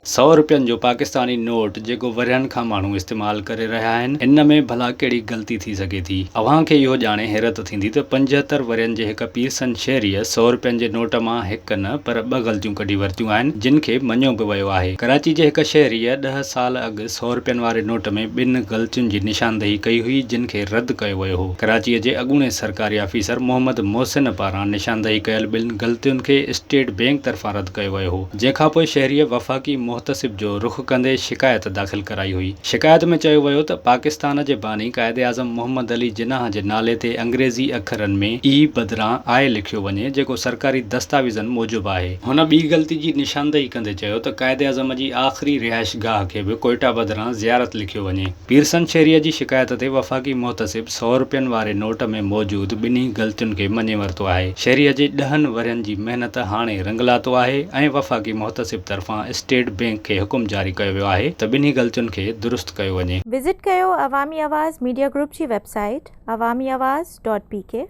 100 रुपयनि जो पाकिस्तानी नोट जेको वरियनि खां माण्हू इस्तेमाल करे रहिया आहिनि, इन में भला कहिड़ी ग़लती थी सघे थी। अव्हां खे इहो ॼाणे हैरत थींदी त 75 वरियनि जे हिक पीरसन शहरीअ 100 रुपयनि जे नोट मां हिक न पर 2 ग़लतियूं कढी वरितियूं आहिनि, जिन खे मञियो बि वियो आहे। कराची जे हिक शहरीअ 10 साल अॻु 100 रुपयनि वारे नोट में 2 ग़लतियुनि जी निशानदेही कई हुई, जिन खे रद्द कयो वियो हो। कराचीअ जे अॻूणे सरकारी ऑफिसर मोहम्मद मोहसिन पारां निशानदेही कयल 2 ग़लतियुनि खे स्टेट बैंक तरफ़ां रद्द कयो वियो हो, जंहिंखां पोइ शहरीअ वफ़ाक़ी मुहतसिब जो रुख़ कंदे शिकायत दाख़िल कराई हुई। शिकायत में चयो वियो त पाकिस्तान जे बानी क़ाइदे आज़म मोहम्मद अली जिन्नाह जे नाले ते अंग्रेज़ी अखरनि में ई बदिरां आए लिखियो वञे, जेको सरकारी दस्तावेज़नि मूजिबि आहे। हुन ॿी ग़लती जी निशानदेही कंदे चयो त क़ाइदे आज़म जी आख़िरी रिहाइशगाह खे बि कोयटा बदिरां ज़ियारत लिखियो वञे। पीरसन शहरीअ जी शिकायत ते वफ़ाक़ी मुहतसिब 100 रुपयनि वारे नोट में मौजूद 2 ग़लतियुनि खे मञे वरितो आहे। शहरीअ जे 10 वरियनि जी महिनत हाणे रंगलातो आहे ऐं वफ़ाक़ी मुहतसिब तरफ़ां स्टेट बैंक खे हुकुम जारी कयो वियो आहे त 2 ग़लतियुनि खे दुरुस्त कयो वञे। विज़िट कयो अवामी आवाज़ मीडिया ग्रुप जी वेबसाइट awamiawaz.pk